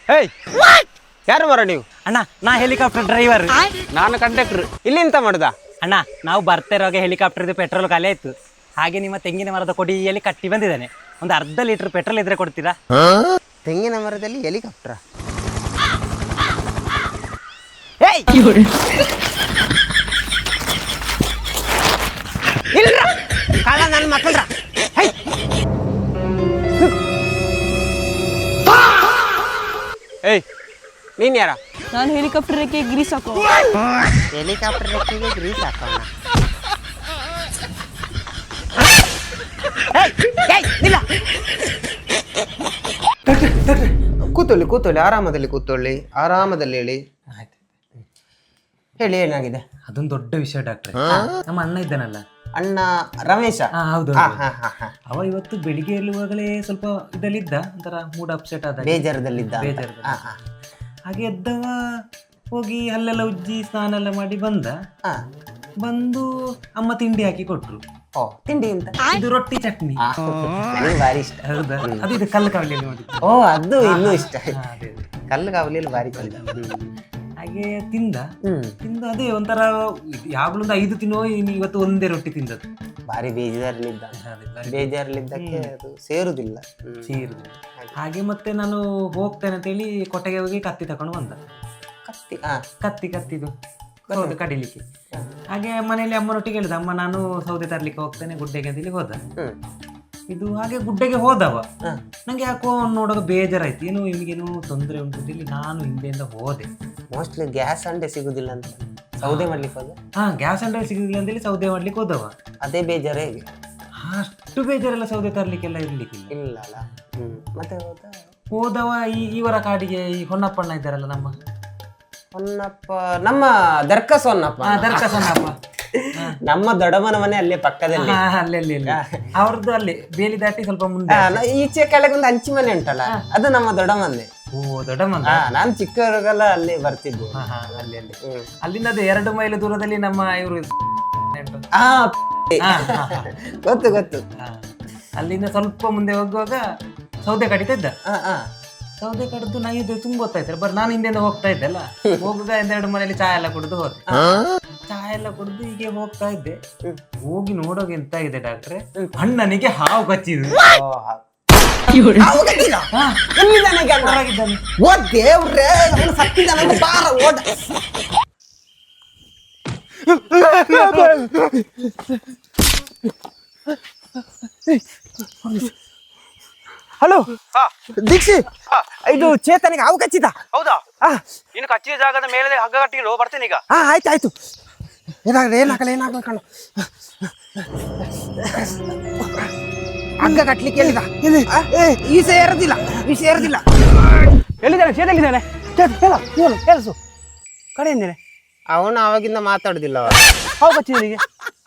ಹೇಯ್ ಯಾರು ಮರ ನೀವು? ಅಣ್ಣ ನಾ ಹೆಲಿಕಾಪ್ಟರ್ ಡ್ರೈವರ್. ನಾನು ಕಂಡಕ್ಟರ್. ಇಲ್ಲಿ ಎಂತ ಮಾಡುದ? ಅಣ್ಣ ನಾವು ಬರ್ತಾ ಇರುವಾಗ ಹೆಲಿಕಾಪ್ಟರ್ದು ಪೆಟ್ರೋಲ್ ಖಾಲಿ ಆಯ್ತು. ಹಾಗೆ ನಿಮ್ಮ ತೆಂಗಿನ ಮರದ ಕೊಡಿಯಲ್ಲಿ ಕಟ್ಟಿ ಬಂದಿದ್ದಾನೆ. ಒಂದು ಅರ್ಧ ಲೀಟರ್ ಪೆಟ್ರೋಲ್ ಇದ್ರೆ ಕೊಡ್ತೀರಾ? ತೆಂಗಿನ ಮರದಲ್ಲಿ ಹೆಲಿಕಾಪ್ಟರ್? ಇಲ್ಲ ಕಾಲ ನನ್ನ ಮಕ್ಕಳ್ರ. ಏಯ್ ನೀನ್ ಯಾರ? ನಾನು ಹೆಲಿಕಾಪ್ಟರ್ ರೆಕ್ಕೆ ಗ್ರೀಸ್ ಹಾಕೋ. ಹೆಲಿಕಾಪ್ಟರ್ ರೆಕ್ಕೆಗೆ ಗ್ರೀಸ್ ಹಾಕೋಣ. ಕೂತೊಳ್ಳಿ ಕೂತೊಳ್ಳಿ, ಆರಾಮದಲ್ಲಿ ಕೂತೊಳ್ಳಿ, ಆರಾಮದಲ್ಲಿ ಹೇಳಿ. ಹೇಳಿ ಏನಾಗಿದೆ? ಅದೊಂದು ದೊಡ್ಡ ವಿಷಯ ಡಾಕ್ಟ್ರೆ. ನಮ್ಮ ಅಣ್ಣ ಇದ್ದಾನಲ್ಲ, ಅಣ್ಣ ರಮೇಶ. ಹೌದು. ಅವ ಇವತ್ತು ಬೆಳಿಗ್ಗೆ ಎಲ್ಲುವಾಗಲೇ ಸ್ವಲ್ಪ ಇದಲ್ಲಿದ್ದ, ಒಂಥರ ಮೂಡ್ ಅಪ್ಸೆಟ್ ಆದ, ಬೇಜಾರದಲ್ಲಿದ್ದ. ಹಾಗೆ ಎದ್ದವ ಹೋಗಿ ಅಲ್ಲೆಲ್ಲ ಉಜ್ಜಿ ಸ್ನಾನ ಎಲ್ಲ ಮಾಡಿ ಬಂದು ಅಮ್ಮ ತಿಂಡಿ ಹಾಕಿ ಕೊಟ್ರು. ತಿಂಡಿ ಅಂತ? ಇದು ರೊಟ್ಟಿ ಚಟ್ನಿ. ನನಗೆ ಭಾರಿ ಇಷ್ಟ. ಹೌದಾ? ಅದು ಇದು ಕಲ್ಲು ಕಾವಲಿಯಲ್ಲಿ ಮಾಡಿ. ಅದು ಇನ್ನೂ ಇಷ್ಟ. ಕಲ್ಲು ಕಾವಲಿಯಲ್ಲಿ ಭಾರಿ ಚಂದ. ಹಾಗೆ ತಿಂದು ಅದೇ ಒಂಥರ ಯಾವಾಗಲೊಂದು 5 ತಿನ್ನೋ, ಇವತ್ತು ಒಂದೇ ರೊಟ್ಟಿ ತಿಂದದ್ದು. ಭಾರಿ ಬೇಜಾರಲ್ಲಿದ್ದಕ್ಕೆ ಅದು ಸೇರುದಿಲ್ಲ. ಹಾಗೆ ಮತ್ತೆ ನಾನು ಹೋಗ್ತೇನೆ ಅಂತೇಳಿ ಕೊಟ್ಟೆಗೆ ಹೋಗಿ ಕತ್ತಿ ತಕೊಂಡು ಬಂದ. ಕತ್ತಿದು ಹೌದು ಕಡಿಲಿಕ್ಕೆ. ಹಾಗೆ ಮನೆಯಲ್ಲಿ ಅಮ್ಮನೊಟ್ಟಿಗೆ ಹೇಳಿದ, ಅಮ್ಮ ನಾನು ಸೌದೆ ತರ್ಲಿಕ್ಕೆ ಹೋಗ್ತೇನೆ ಗುಡ್ಡೆಗೆ ಅಂತೇಳಿ ಹೋದ. ಇದು ಹಾಗೆ ಗುಡ್ಡೆಗೆ ಹೋದವ. ನಂಗೆ ಯಾಕೋ ನೋಡುವಾಗ ಬೇಜಾರಾಯ್ತು, ಏನೋ ನಿಮಗೇನೋ ತೊಂದರೆ ಉಂಟು ಅಂತೇಳಿ ನಾನು ಹಿಂದೆಯಿಂದ ಹೋದೆ. ಮೋಸ್ಟ್ಲಿ ಗ್ಯಾಸ್ ಅಂಡೆ ಸಿಗುದಿಲ್ಲ ಅಂತ ಸೌದೆ ಮಾಡ್ಲಿಕ್ಕೆ ಹೋದ. ಗ್ಯಾಸ್ ಅಂಡೆ ಸಿಗುದಿಲ್ಲ ಅಂತೇಳಿ ಸೌದೆ ಮಾಡ್ಲಿಕ್ಕೆ ಹೋದವ. ಅದೇ ಬೇಜಾರ ಹೇಗೆ? ಅಷ್ಟು ಬೇಜಾರೆಲ್ಲ ಸೌದೆ ತರ್ಲಿಕ್ಕೆಲ್ಲ ಇರ್ಲಿಕ್ಕಿಲ್ಲ. ಇಲ್ಲ ಅಲ್ಲ. ಮತ್ತೆ ಹೋದವ ಇವರ ಕಾಡಿಗೆ, ಈ ಹೊನ್ನಪ್ಪಣ್ಣ ಇದ್ದಾರಲ್ಲ ನಮ್ಮ ನಮ್ಮ ದರ್ಕಸ್ ಹೊನ್ನಪ್ಪ. ನಮ್ಮ ದೊಡ್ಡಮ್ಮನ ಮನೆ ಅಲ್ಲೇ ಪಕ್ಕದಲ್ಲಿ. ಅಲ್ಲಿ ಅವ್ರದ್ದು ಅಲ್ಲಿ ಬೇಲಿ ದಾಟಿ ಸ್ವಲ್ಪ ಮುಂದೆ ಈಚೆ ಕೆಳಗೆ ಒಂದು ಹಂಚಿ ಮನೆ ಉಂಟಲ್ಲ, ಅದು ನಮ್ಮ ದೊಡ್ಡಮ್ಮನೆ. ದೊಡ್ಡಮ್ಮನ. ನಾನು ಚಿಕ್ಕವರಿಗೆಲ್ಲ ಅಲ್ಲೇ ಬರ್ತಿದ್ದೆ. ಅಲ್ಲಿ ಅಲ್ಲಿಂದ ಅದು 2 ಮೈಲು ದೂರದಲ್ಲಿ ನಮ್ಮ ಇವರು. ಗೊತ್ತು. ಅಲ್ಲಿಂದ ಸ್ವಲ್ಪ ಮುಂದೆ ಹೋಗುವಾಗ ಸೌದೆ ಕಡಿತಾ ಇದ್ದ. ಸೌದೆ ಕಡಿದು ನೈದು ತುಂಬ ಗೊತ್ತಾಯ್ತಾರೆ. ನಾನು ಹಿಂದೆಯಿಂದ ಹೋಗ್ತಾ ಇದ್ದೆಲ್ಲ, ಹೋಗುವಾಗ 2 ಮನೆಯಲ್ಲಿ ಚಾ ಎಲ್ಲ ಕುಡಿದು ಹೋದೆ. ಚಾ ಎಲ್ಲ ಕುಡಿದು ಹೀಗೆ ಹೋಗ್ತಾ ಇದ್ದೆ. ಹೋಗಿ ನೋಡೋಗ ಎಂತ ಇದೆ ಡಾಕ್ಟ್ರೆ, ಅಣ್ಣನಿಗೆ ಹಾವು ಕಚ್ಚಿದ್ರು. ಹಲೋ ದೀಕ್ಷಿ, ಇದು ಚೇತನಿಗೆ ಹಾವು ಕಚ್ಚಿದ. ಹೌದಾ? ಇನ್ನು ಕಚ್ಚಿದ ಜಾಗದ ಮೇಲೆ ಹಗ್ಗ ಕಟ್ಟಿರೋ ಬರ್ತೇನೆ ಈಗ. ಆಯ್ತು. ಏನಾಗಲ್ಲ ಕಣ್ಣು. ಹಗ್ಗ ಕಟ್ಲಿಕ್ಕೆ ಹೇಳಿದ. ವಿಷ ಏರದಿಲ್ಲ. ಎಲ್ಲಿದ್ದಾನೆ? ಚೇತನಿದ್ದಾನೆ. ಕೆಲಸು ಕಡೆಯಿಂದೇನೆ. ಅವನು ಅವಾಗಿಂದ ಮಾತಾಡುದಿಲ್ಲ. ಹಾವು ಕಚ್ಚಿದನಿಗೆ?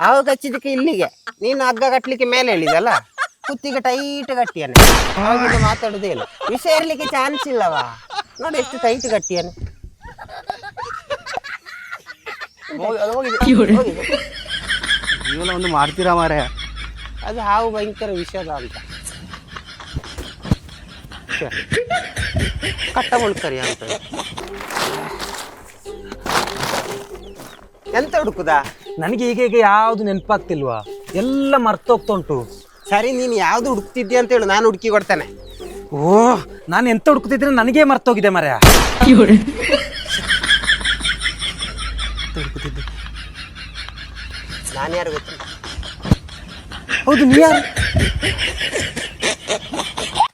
ಹಾವು ಕಚ್ಚಿದಕ್ಕೆ ಇಲ್ಲಿಗೆ. ನೀನು ಹಗ್ಗ ಕಟ್ಲಿಕ್ಕೆ ಮೇಲೆ ಹೇಳಿದಲ್ಲ, ಕುತ್ತಿಗೆ ಟೈಟ್ ಗಟ್ಟಿಯಾನೆ. ಅವಾಗಿಂದ ಮಾತಾಡುದೇ ಇಲ್ಲ. ವಿಷ ಏರ್ಲಿಕ್ಕೆ ಚಾನ್ಸ್ ಇಲ್ಲವಾ? ನೋಡಿ ಎಷ್ಟು ಟೈಟ್ ಗಟ್ಟಿಯಾನೆ. ಜೀವನ ಒಂದು ಮಾಡ್ತೀರಾ ಮಾರೇ. ಅದು ಹಾವು ಭಯಂಕರ ವಿಷದ ಅಂತ. ಕಟ್ಟ ಮುಳ್ಕರಿ ಅಂತ. ಎಂತ ಹುಡುಕುದ? ನನಗೆ ಈಗ ಯಾವ್ದು ನೆನಪಾಗ್ತಿಲ್ವಾ, ಎಲ್ಲ ಮರ್ತೋಗ್ತಾ ಉಂಟು. ಸರಿ, ನೀನು ಯಾವ್ದು ಹುಡುಕ್ತಿದ್ದಿ ಅಂತ ಹೇಳು, ನಾನು ಹುಡುಕಿ ಕೊಡ್ತೇನೆ. ನಾನು ಎಂತ ಹುಡುಕ್ತಿದ್ರೆ ನನಗೇ ಮರ್ತೋಗಿದೆ ಮರ್ಯ. ನಾನು ಯಾರು ಗೊತ್ತಿಲ್ಲ. ಹೌದು, ನೀ ಯಾರು?